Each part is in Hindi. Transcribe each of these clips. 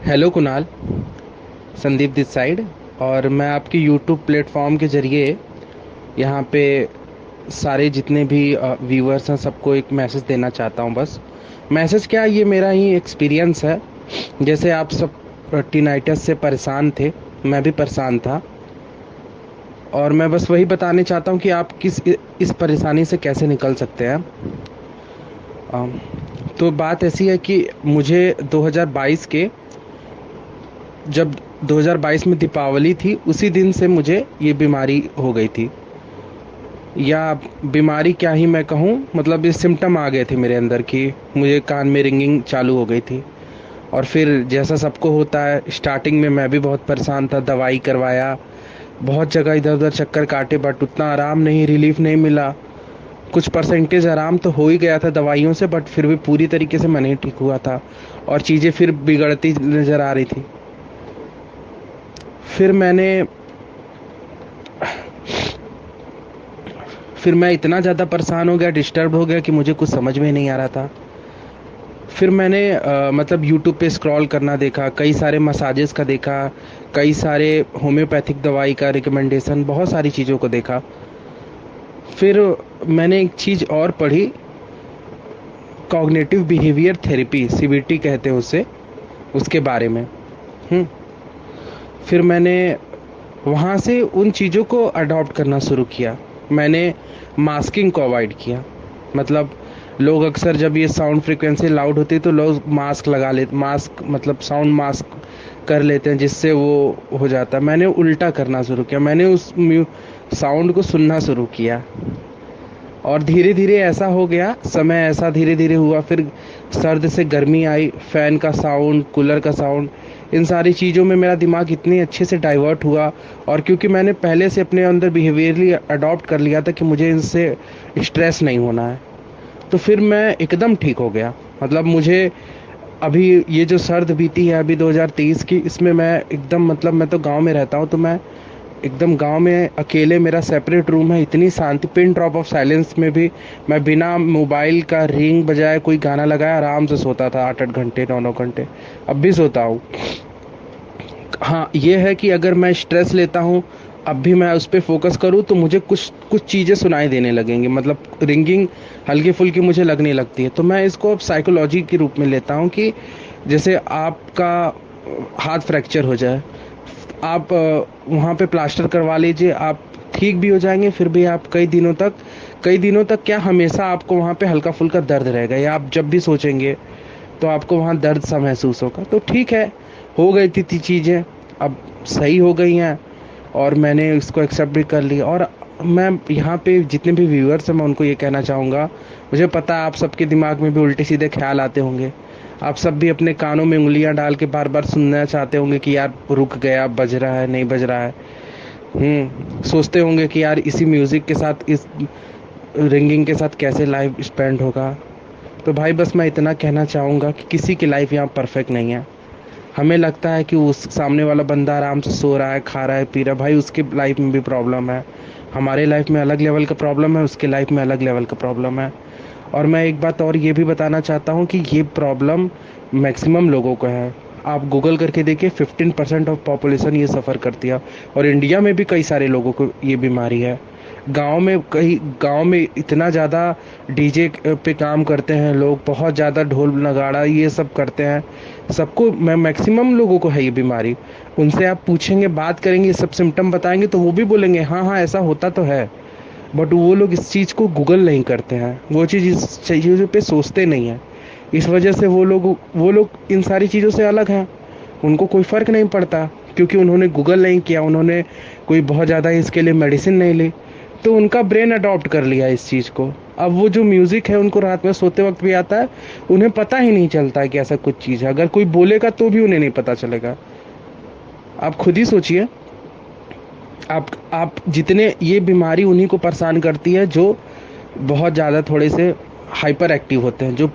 Hello Kunal. Sandeep this side. और मैं आपके यूट्यूब प्लेटफॉर्म के ज़रिए यहाँ पे सारे जितने भी व्यूअर्स हैं सबको एक मैसेज देना चाहता हूँ। बस मैसेज क्या, ये मेरा ही एक्सपीरियंस है। जैसे आप सब टीनाइटस से परेशान थे, मैं भी परेशान था। और मैं बस वही बताने चाहता हूँ कि आप इस परेशानी से कैसे निकल सकते हैं। अम, तो बात ऐसी है कि मुझे 2022 के जब 2022 में दीपावली थी, उसी दिन से मुझे ये बीमारी हो गई थी। या बीमारी क्या ही मैं कहूँ, मतलब ये सिम्टम आ गए थे मेरे अंदर कि मुझे कान में रिंगिंग चालू हो गई थी। और फिर जैसा सबको होता है, स्टार्टिंग में मैं भी बहुत परेशान था, दवाई करवाया, बहुत जगह इधर उधर चक्कर काटे, बट उतना आराम नहीं, रिलीफ नहीं मिला। कुछ परसेंटेज आराम तो हो ही गया था दवाइयों से, बट फिर भी पूरी तरीके से मैं नहीं ठीक हुआ था और चीज़ें फिर बिगड़ती नज़र आ रही थी। फिर मैंने फिर मैं इतना ज़्यादा परेशान हो गया, डिस्टर्ब हो गया कि मुझे कुछ समझ में नहीं आ रहा था। फिर मैंने मतलब यूट्यूब पे स्क्रॉल करना देखा, कई सारे मसाजेस का देखा, कई सारे होम्योपैथिक दवाई का रिकमेंडेशन, बहुत सारी चीज़ों को देखा। फिर मैंने एक चीज़ और पढ़ी, कॉग्निटिव बिहेवियर थेरेपी, सीबीटी कहते हैं उसे, उसके बारे में। हम्म। फिर मैंने वहाँ से उन चीज़ों को अडॉप्ट करना शुरू किया। मैंने मास्किंग को अवॉइड किया। मतलब लोग अक्सर जब ये साउंड फ्रिक्वेंसी लाउड होती है तो लोग मास्क लगा लेते, मास्क मतलब साउंड मास्क कर लेते हैं, जिससे वो हो जाता है। मैंने उल्टा करना शुरू किया, मैंने उस साउंड को सुनना शुरू किया। और धीरे धीरे ऐसा हो गया, समय ऐसा धीरे धीरे हुआ, फिर सर्द से गर्मी आई, फैन का साउंड, कूलर का साउंड, इन सारी चीज़ों में मेरा दिमाग इतने अच्छे से डाइवर्ट हुआ। और क्योंकि मैंने पहले से अपने अंदर बिहेवियरली अडॉप्ट कर लिया था कि मुझे इनसे स्ट्रेस नहीं होना है, तो फिर मैं एकदम ठीक हो गया। मतलब मुझे अभी ये जो सर्द बीती है अभी 2023 की, इसमें मैं एकदम, मतलब मैं तो गांव में रहता हूँ, तो मैं एकदम गांव में अकेले, मेरा सेपरेट रूम है, इतनी शांति, पिन ड्रॉप ऑफ साइलेंस में भी मैं बिना मोबाइल का रिंग बजाए कोई गाना लगाया आराम से सोता था, 8-8 घंटे, 9-9 घंटे। अब भी सोता हूँ। हाँ, ये है कि अगर मैं स्ट्रेस लेता हूँ, अब भी मैं उस पर फोकस करूँ तो मुझे कुछ कुछ चीज़ें सुनाई देने लगेंगी, मतलब रिंगिंग हल्की फुल्की मुझे लगने लगती है। तो मैं इसको अब साइकोलॉजी के रूप में लेता हूँ कि जैसे आपका हाथ फ्रैक्चर हो जाए, आप वहाँ पे प्लास्टर करवा लीजिए, आप ठीक भी हो जाएंगे, फिर भी आप कई दिनों तक क्या, हमेशा आपको वहाँ पे हल्का फुल्का दर्द रहेगा, या आप जब भी सोचेंगे तो आपको वहाँ दर्द सा महसूस होगा। तो ठीक है, हो गई थी चीज़ें, अब सही हो गई हैं और मैंने इसको एक्सेप्ट भी कर लिया। और मैं यहाँ पे जितने भी व्यूअर्स हैं, मैं उनको ये कहना चाहूँगा, मुझे पता है आप सबके दिमाग में भी उल्टे सीधे ख्याल आते होंगे, आप सब भी अपने कानों में उंगलियां डाल के बार बार सुनना चाहते होंगे कि यार रुक गया, बज रहा है, नहीं बज रहा है। सोचते होंगे कि यार इसी म्यूज़िक के साथ, इस रिंगिंग के साथ कैसे लाइफ स्पेंड होगा। तो भाई बस मैं इतना कहना चाहूँगा कि किसी की लाइफ यहाँ परफेक्ट नहीं है। हमें लगता है कि उस सामने वाला बंदा आराम से सो रहा है, खा रहा है, पी रहा है, भाई उसकी लाइफ में भी प्रॉब्लम है। हमारे लाइफ में अलग लेवल का प्रॉब्लम है, उसके लाइफ में अलग लेवल का प्रॉब्लम है। और मैं एक बात और ये भी बताना चाहता हूँ कि ये प्रॉब्लम मैक्सिमम लोगों को है। आप गूगल करके देखिए, 15% ऑफ पॉपुलेशन ये सफ़र करती है। और इंडिया में भी कई सारे लोगों को ये बीमारी है। गांव में इतना ज़्यादा डीजे पे काम करते हैं लोग, बहुत ज़्यादा ढोल नगाड़ा ये सब करते हैं, सबको, मैं मैक्सिमम लोगों को है ये बीमारी। उनसे आप पूछेंगे, बात करेंगे, सब सिम्टम बताएंगे तो वो भी बोलेंगे हाँ हाँ ऐसा होता तो है। बट वो लोग इस चीज़ को गूगल नहीं करते हैं, वो चीज़ इस चीज़ों पे सोचते नहीं हैं। इस वजह से वो लोग इन सारी चीज़ों से अलग हैं, उनको कोई फ़र्क नहीं पड़ता, क्योंकि उन्होंने गूगल नहीं किया, उन्होंने कोई बहुत ज़्यादा इसके लिए मेडिसिन नहीं ली, तो उनका ब्रेन अडॉप्ट कर लिया इस चीज़ को। अब वो जो म्यूज़िक है उनको रात में सोते वक्त भी आता है, उन्हें पता ही नहीं चलता है कि ऐसा कुछ चीज़ है। अगर कोई बोलेगा तो भी उन्हें नहीं पता चलेगा। आप खुद ही सोचिए, आप जितने, ये बीमारी उन्हीं को परेशान करती है जो बहुत ज़्यादा थोड़े से हाइपर एक्टिव होते हैं, जो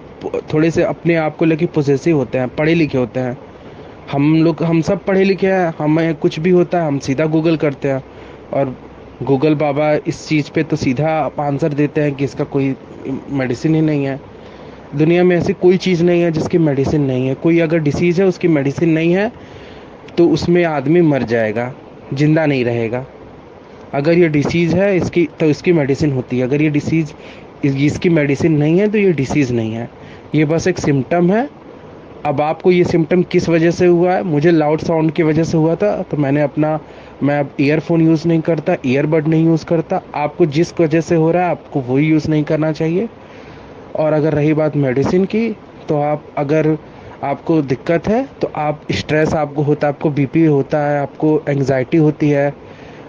थोड़े से अपने आप को लेके पोजेसिव होते हैं, पढ़े लिखे होते हैं। हम सब पढ़े लिखे हैं, हमें कुछ भी होता है हम सीधा गूगल करते हैं, और गूगल बाबा इस चीज़ पे तो सीधा आंसर देते हैं कि इसका कोई मेडिसिन ही नहीं है। दुनिया में ऐसी कोई चीज़ नहीं है जिसकी मेडिसिन नहीं है। कोई अगर डिसीज़ है उसकी मेडिसिन नहीं है तो उसमें आदमी मर जाएगा, जिंदा नहीं रहेगा। अगर ये डिसीज़ है इसकी तो इसकी मेडिसिन होती है। अगर ये डिसीज़ इसकी मेडिसिन नहीं है तो ये डिसीज़ नहीं है, ये बस एक सिम्टम है। अब आपको ये सिम्टम किस वजह से हुआ है? मुझे लाउड साउंड की वजह से हुआ था, तो मैं अब ईयरफोन यूज़ नहीं करता, ईयरबड नहीं यूज़ करता। आपको जिस वजह से हो रहा है आपको वही यूज़ नहीं करना चाहिए। और अगर रही बात मेडिसिन की, तो आप अगर आपको दिक्कत है तो आप स्ट्रेस आपको होता है, आपको बीपी होता है, आपको एंग्जाइटी होती है,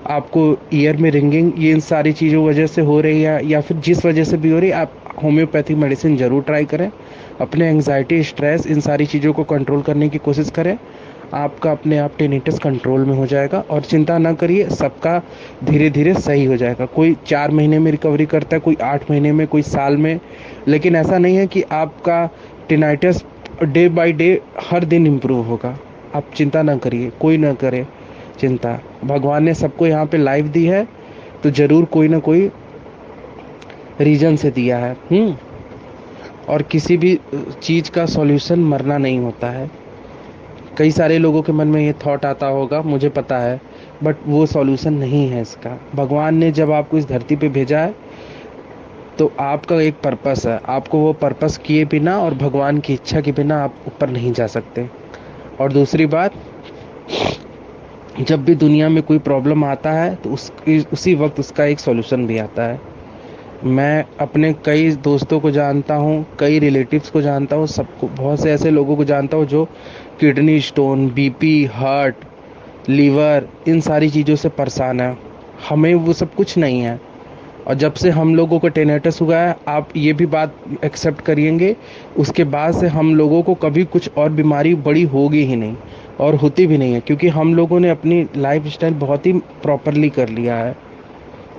आपको ईयर में रिंगिंग, ये इन सारी चीज़ों वजह से हो रही है या फिर जिस वजह से भी हो रही है, आप होम्योपैथिक मेडिसिन ज़रूर ट्राई करें। अपने एंग्जाइटी, स्ट्रेस, इन सारी चीज़ों को कंट्रोल करने की कोशिश करें। आपका अपने आप टिनिटस कंट्रोल में हो जाएगा। और चिंता ना करिए, सबका धीरे धीरे सही हो जाएगा। कोई 4 महीने में रिकवरी करता है, कोई 8 महीने में, कोई साल में। लेकिन ऐसा नहीं है कि आपका टिनाइटस डे बाय डे हर दिन इम्प्रूव होगा। आप चिंता ना करिए, कोई ना करे चिंता। भगवान ने सबको यहाँ पे लाइफ दी है तो ज़रूर कोई ना कोई रीजन से दिया है। और किसी भी चीज़ का सॉल्यूशन मरना नहीं होता है। कई सारे लोगों के मन में ये थॉट आता होगा, मुझे पता है, बट वो सॉल्यूशन नहीं है इसका। भगवान ने जब आपको इस धरती पे भेजा है तो आपका एक पर्पस है। आपको वो पर्पस किए बिना और भगवान की इच्छा के बिना आप ऊपर नहीं जा सकते। और दूसरी बात, जब भी दुनिया में कोई प्रॉब्लम आता है तो उसी वक्त उसका एक सॉल्यूशन भी आता है। मैं अपने कई दोस्तों को जानता हूँ, कई रिलेटिव्स को जानता हूँ, सबको, बहुत से ऐसे लोगों को जानता हूँ जो kidney stone, BP, heart, liver, इन सारी चीज़ों से परेशान है। हमें वो सब कुछ नहीं है। और जब से हम लोगों को टेनेटस हुआ है, आप ये भी बात एक्सेप्ट करिएंगे, उसके बाद से हम लोगों को कभी कुछ और बीमारी बड़ी होगी ही नहीं और होती भी नहीं है, क्योंकि हम लोगों ने अपनी लाइफ स्टाइल बहुत ही प्रॉपरली कर लिया है।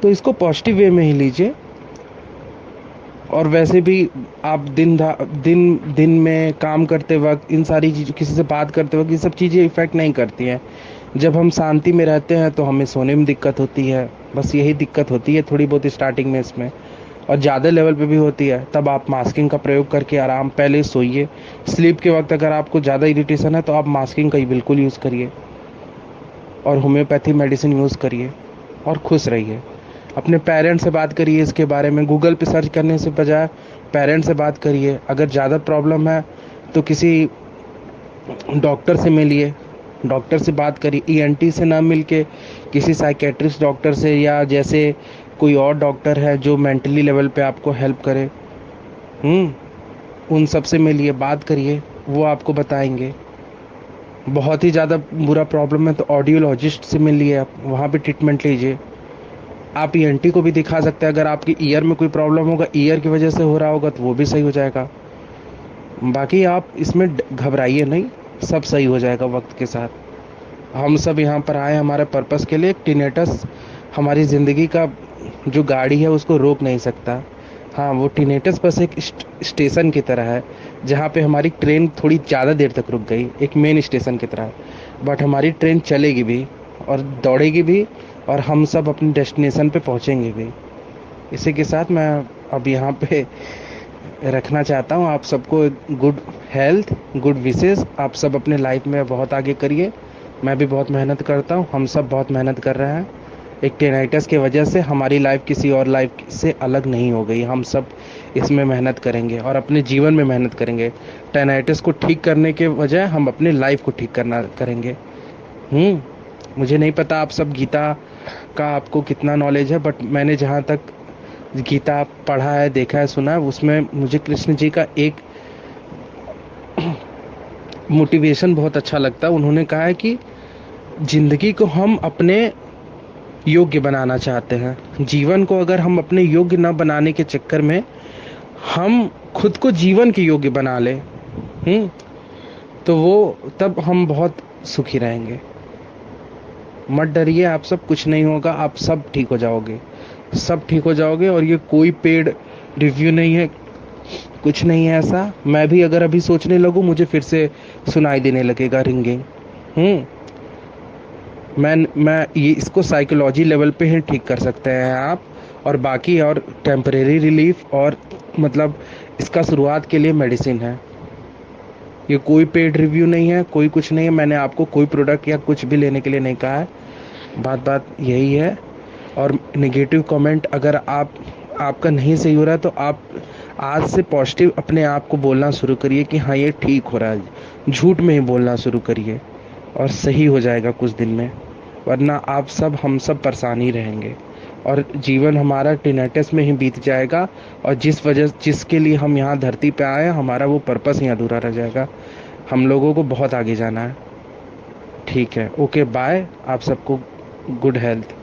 तो इसको पॉजिटिव वे में ही लीजिए। और वैसे भी आप दिन में काम करते वक्त, इन सारी चीज़, किसी से बात करते वक्त, ये सब चीज़ें इफ़ेक्ट नहीं करती हैं। जब हम शांति में रहते हैं तो हमें सोने में दिक्कत होती है, बस यही दिक्कत होती है थोड़ी बहुत स्टार्टिंग में इसमें, और ज़्यादा लेवल पे भी होती है। तब आप मास्किंग का प्रयोग करके आराम पहले सोइए। स्लीप के वक्त अगर आपको ज़्यादा इरिटेशन है तो आप मास्किंग का ही बिल्कुल यूज़ करिए और होम्योपैथी मेडिसिन यूज़ करिए और खुश रहिए। अपने पेरेंट्स से बात करिए इसके बारे में। गूगल पे सर्च करने से बजाय पेरेंट्स से बात करिए। अगर ज़्यादा प्रॉब्लम है तो किसी डॉक्टर से मिलिए, डॉक्टर से बात करिए। ईएनटी से ना मिलके किसी साइकेट्रिस्ट डॉक्टर से, या जैसे कोई और डॉक्टर है जो मेंटली लेवल पे आपको हेल्प करे, उन सब से मिलिए, बात करिए, वो आपको बताएंगे। बहुत ही ज़्यादा बुरा प्रॉब्लम है तो ऑडियोलॉजिस्ट से मिलिए, आप वहाँ पे ट्रीटमेंट लीजिए। आप ईएनटी को भी दिखा सकते हैं। अगर आपकी ईयर में कोई प्रॉब्लम होगा, ईयर की वजह से हो रहा होगा, तो वो भी सही हो जाएगा। बाकी आप इसमें घबराइए नहीं, सब सही हो जाएगा वक्त के साथ। हम सब यहाँ पर आए हमारे पर्पस के लिए। टिनेटस हमारी ज़िंदगी का जो गाड़ी है उसको रोक नहीं सकता। हाँ, वो टिनेटस बस एक स्टेशन की तरह है, जहाँ पे हमारी ट्रेन थोड़ी ज़्यादा देर तक रुक गई, एक मेन स्टेशन की तरह। बट हमारी ट्रेन चलेगी भी और दौड़ेगी भी, और हम सब अपने डेस्टिनेशन पे पहुँचेंगे भी। इसी के साथ मैं अब यहाँ पे रखना चाहता हूँ। आप सबको गुड हेल्थ, गुड विशेस। आप सब अपने लाइफ में बहुत आगे करिए। मैं भी बहुत मेहनत करता हूँ, हम सब बहुत मेहनत कर रहे हैं। एक टेनाइटस की वजह से हमारी लाइफ किसी और लाइफ से अलग नहीं हो गई। हम सब इसमें मेहनत करेंगे और अपने जीवन में मेहनत करेंगे। टेनाइटस को ठीक करने के बजाय हम अपने लाइफ को ठीक करना करेंगे। मुझे नहीं पता आप सब गीता का आपको कितना नॉलेज है, बट मैंने जहाँ तक गीता पढ़ा है, देखा है, सुना है, उसमें मुझे कृष्ण जी का एक मोटिवेशन बहुत अच्छा लगता है। उन्होंने कहा है कि जिंदगी को हम अपने योग्य बनाना चाहते हैं। जीवन को अगर हम अपने योग्य न बनाने के चक्कर में हम खुद को जीवन के योग्य बना ले, तो वो तब हम बहुत सुखी रहेंगे। मत डरिए, आप सब, कुछ नहीं होगा, आप सब ठीक हो जाओगे, सब ठीक हो जाओगे। और ये कोई पेड रिव्यू नहीं है, कुछ नहीं है ऐसा। मैं भी अगर अभी सोचने लगूं मुझे फिर से सुनाई देने लगेगा रिंगिंग। मैं ये इसको साइकोलॉजी लेवल पे ही ठीक कर सकते हैं आप। और बाकी और टेम्परेरी रिलीफ और मतलब इसका शुरुआत के लिए मेडिसिन है। ये कोई पेड रिव्यू नहीं है, कोई कुछ नहीं है। मैंने आपको कोई प्रोडक्ट या कुछ भी लेने के लिए नहीं कहा है। बात यही है। और नेगेटिव कमेंट अगर आपका नहीं सही हो रहा है तो आप आज से पॉजिटिव अपने आप को बोलना शुरू करिए कि हाँ ये ठीक हो रहा है। झूठ में ही बोलना शुरू करिए और सही हो जाएगा कुछ दिन में। वरना आप सब हम सब परेशान ही रहेंगे और जीवन हमारा टिनेटस में ही बीत जाएगा। और जिसके लिए हम यहाँ धरती पे आए हमारा वो पर्पस ही अधूरा रह जाएगा। हम लोगों को बहुत आगे जाना है। ठीक है, ओके, बाय। आप सबको गुड हेल्थ।